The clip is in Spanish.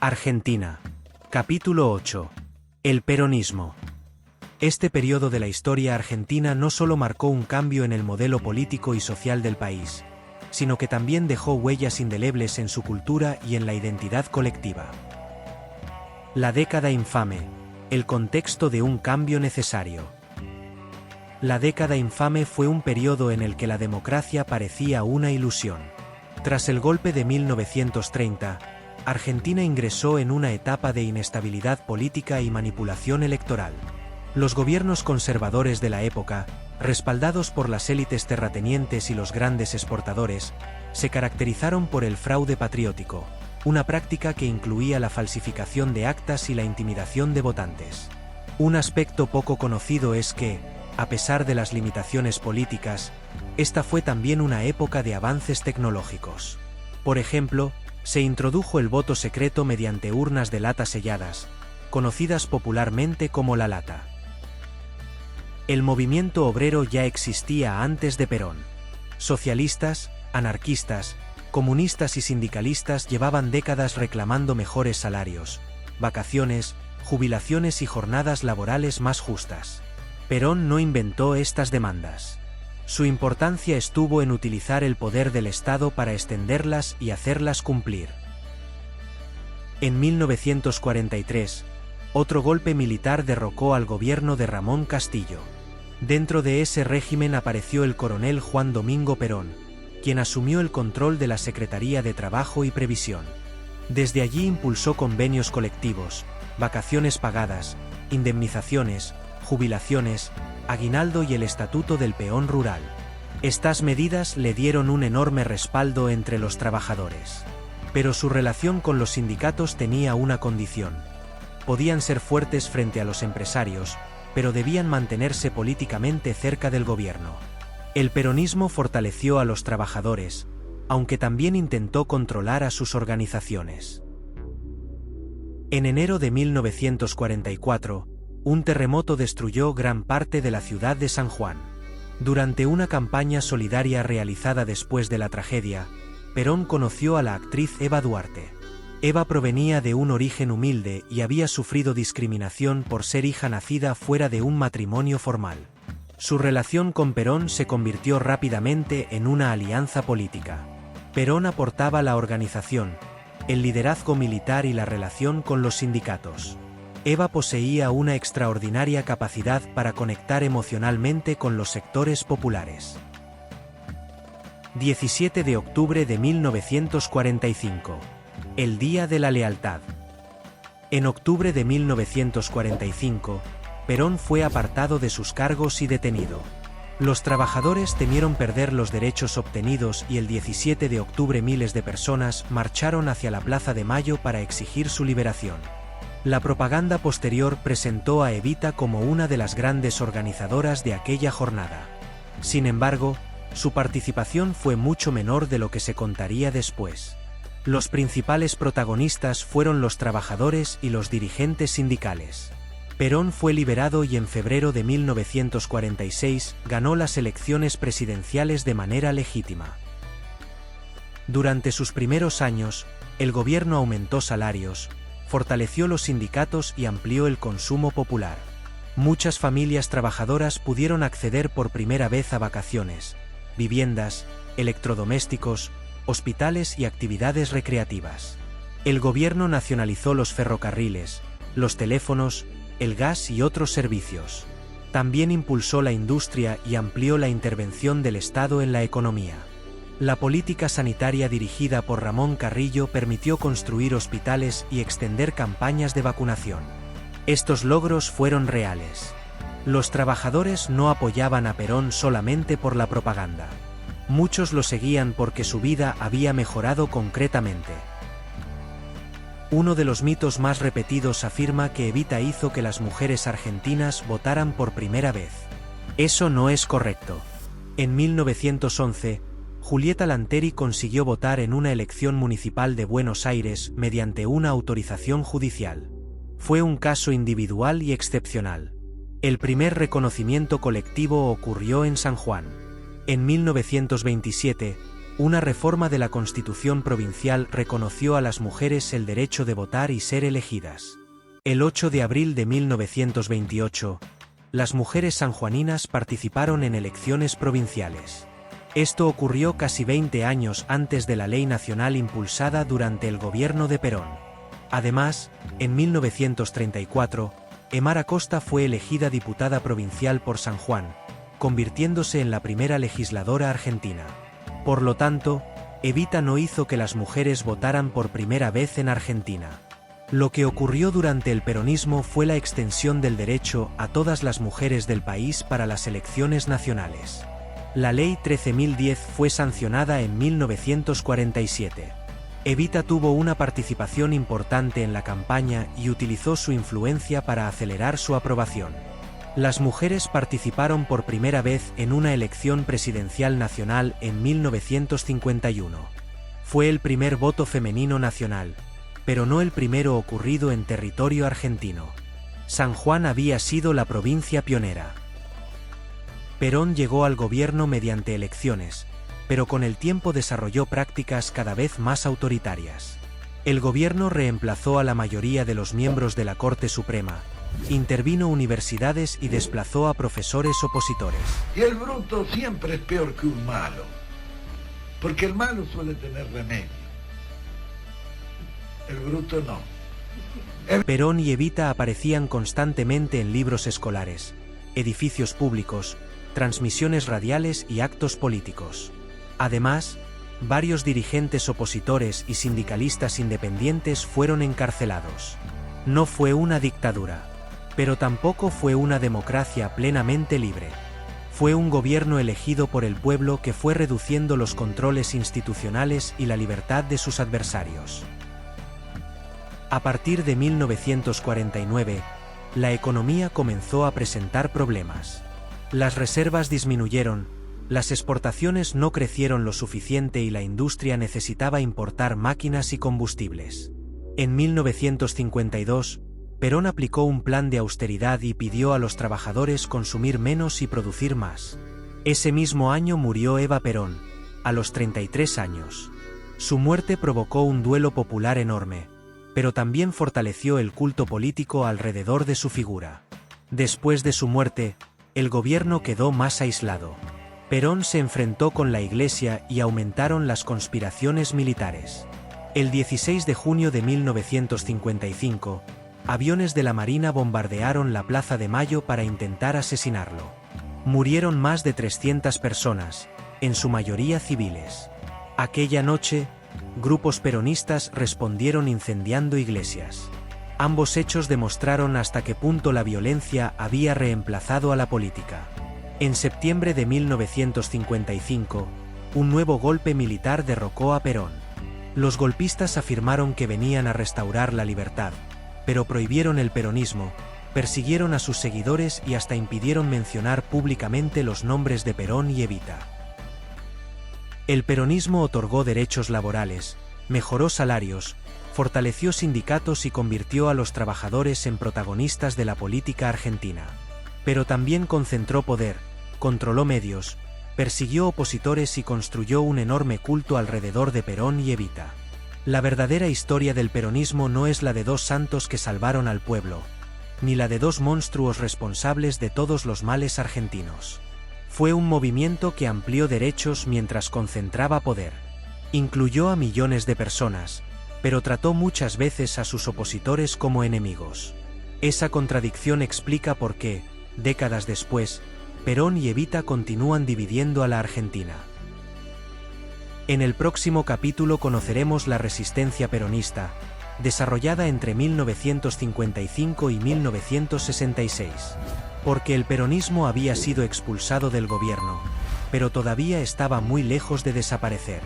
Argentina. Capítulo 8. El peronismo. Este periodo de la historia argentina no solo marcó un cambio en el modelo político y social del país, sino que también dejó huellas indelebles en su cultura y en la identidad colectiva. La década infame. El contexto de un cambio necesario. La década infame fue un periodo en el que la democracia parecía una ilusión. Tras el golpe de 1930, Argentina ingresó en una etapa de inestabilidad política y manipulación electoral. Los gobiernos conservadores de la época, respaldados por las élites terratenientes y los grandes exportadores, se caracterizaron por el fraude patriótico, una práctica que incluía la falsificación de actas y la intimidación de votantes. Un aspecto poco conocido es que, a pesar de las limitaciones políticas, esta fue también una época de avances tecnológicos. Por ejemplo, se introdujo el voto secreto mediante urnas de lata selladas, conocidas popularmente como la lata. El movimiento obrero ya existía antes de Perón. Socialistas, anarquistas, comunistas y sindicalistas llevaban décadas reclamando mejores salarios, vacaciones, jubilaciones y jornadas laborales más justas. Perón no inventó estas demandas. Su importancia estuvo en utilizar el poder del Estado para extenderlas y hacerlas cumplir. En 1943, otro golpe militar derrocó al gobierno de Ramón Castillo. Dentro de ese régimen apareció el coronel Juan Domingo Perón, quien asumió el control de la Secretaría de Trabajo y Previsión. Desde allí impulsó convenios colectivos, vacaciones pagadas, indemnizaciones, jubilaciones, aguinaldo y el estatuto del peón rural. Estas medidas le dieron un enorme respaldo entre los trabajadores. Pero su relación con los sindicatos tenía una condición. Podían ser fuertes frente a los empresarios, pero debían mantenerse políticamente cerca del gobierno. El peronismo fortaleció a los trabajadores, aunque también intentó controlar a sus organizaciones. En enero de 1944, un terremoto destruyó gran parte de la ciudad de San Juan. Durante una campaña solidaria realizada después de la tragedia, Perón conoció a la actriz Eva Duarte. Eva provenía de un origen humilde y había sufrido discriminación por ser hija nacida fuera de un matrimonio formal. Su relación con Perón se convirtió rápidamente en una alianza política. Perón aportaba la organización, el liderazgo militar y la relación con los sindicatos. Eva poseía una extraordinaria capacidad para conectar emocionalmente con los sectores populares. 17 de octubre de 1945. El Día de la Lealtad. En octubre de 1945, Perón fue apartado de sus cargos y detenido. Los trabajadores temieron perder los derechos obtenidos y el 17 de octubre miles de personas marcharon hacia la Plaza de Mayo para exigir su liberación. La propaganda posterior presentó a Evita como una de las grandes organizadoras de aquella jornada. Sin embargo, su participación fue mucho menor de lo que se contaría después. Los principales protagonistas fueron los trabajadores y los dirigentes sindicales. Perón fue liberado y en febrero de 1946 ganó las elecciones presidenciales de manera legítima. Durante sus primeros años, el gobierno aumentó salarios, fortaleció los sindicatos y amplió el consumo popular. Muchas familias trabajadoras pudieron acceder por primera vez a vacaciones, viviendas, electrodomésticos, hospitales y actividades recreativas. El gobierno nacionalizó los ferrocarriles, los teléfonos, el gas y otros servicios. También impulsó la industria y amplió la intervención del Estado en la economía. La política sanitaria dirigida por Ramón Carrillo permitió construir hospitales y extender campañas de vacunación. Estos logros fueron reales. Los trabajadores no apoyaban a Perón solamente por la propaganda. Muchos lo seguían porque su vida había mejorado concretamente. Uno de los mitos más repetidos afirma que Evita hizo que las mujeres argentinas votaran por primera vez. Eso no es correcto. En 1911, Julieta Lanteri consiguió votar en una elección municipal de Buenos Aires mediante una autorización judicial. Fue un caso individual y excepcional. El primer reconocimiento colectivo ocurrió en San Juan. En 1927, Una reforma de la Constitución provincial reconoció a las mujeres el derecho de votar y ser elegidas. El 8 de abril de 1928, las mujeres sanjuaninas participaron en elecciones provinciales. Esto ocurrió casi 20 años antes de la ley nacional impulsada durante el gobierno de Perón. Además, en 1934, Hemar Acosta fue elegida diputada provincial por San Juan, convirtiéndose en la primera legisladora argentina. Por lo tanto, Evita no hizo que las mujeres votaran por primera vez en Argentina. Lo que ocurrió durante el peronismo fue la extensión del derecho a todas las mujeres del país para las elecciones nacionales. La Ley 13.010 fue sancionada en 1947. Evita tuvo una participación importante en la campaña y utilizó su influencia para acelerar su aprobación. Las mujeres participaron por primera vez en una elección presidencial nacional en 1951. Fue el primer voto femenino nacional, pero no el primero ocurrido en territorio argentino. San Juan había sido la provincia pionera. Perón llegó al gobierno mediante elecciones, pero con el tiempo desarrolló prácticas cada vez más autoritarias. El gobierno reemplazó a la mayoría de los miembros de la Corte Suprema, intervino universidades y desplazó a profesores opositores. Y el bruto siempre es peor que un malo, porque el malo suele tener remedio. El bruto no. Perón y Evita aparecían constantemente en libros escolares, edificios públicos, transmisiones radiales y actos políticos. Además, varios dirigentes opositores y sindicalistas independientes fueron encarcelados. No fue una dictadura, pero tampoco fue una democracia plenamente libre. Fue un gobierno elegido por el pueblo que fue reduciendo los controles institucionales y la libertad de sus adversarios. A partir de 1949, la economía comenzó a presentar problemas. Las reservas disminuyeron, las exportaciones no crecieron lo suficiente y la industria necesitaba importar máquinas y combustibles. En 1952, Perón aplicó un plan de austeridad y pidió a los trabajadores consumir menos y producir más. Ese mismo año murió Eva Perón, a los 33 años. Su muerte provocó un duelo popular enorme, pero también fortaleció el culto político alrededor de su figura. Después de su muerte, el gobierno quedó más aislado. Perón se enfrentó con la Iglesia y aumentaron las conspiraciones militares. El 16 de junio de 1955, aviones de la Marina bombardearon la Plaza de Mayo para intentar asesinarlo. Murieron más de 300 personas, en su mayoría civiles. Aquella noche, grupos peronistas respondieron incendiando iglesias. Ambos hechos demostraron hasta qué punto la violencia había reemplazado a la política. En septiembre de 1955, un nuevo golpe militar derrocó a Perón. Los golpistas afirmaron que venían a restaurar la libertad, pero prohibieron el peronismo, persiguieron a sus seguidores y hasta impidieron mencionar públicamente los nombres de Perón y Evita. El peronismo otorgó derechos laborales, mejoró salarios, fortaleció sindicatos y convirtió a los trabajadores en protagonistas de la política argentina. Pero también concentró poder, controló medios, persiguió opositores y construyó un enorme culto alrededor de Perón y Evita. La verdadera historia del peronismo no es la de dos santos que salvaron al pueblo, ni la de dos monstruos responsables de todos los males argentinos. Fue un movimiento que amplió derechos mientras concentraba poder. Incluyó a millones de personas, pero trató muchas veces a sus opositores como enemigos. Esa contradicción explica por qué, décadas después, Perón y Evita continúan dividiendo a la Argentina. En el próximo capítulo conoceremos la resistencia peronista, desarrollada entre 1955 y 1966. Porque el peronismo había sido expulsado del gobierno, pero todavía estaba muy lejos de desaparecer.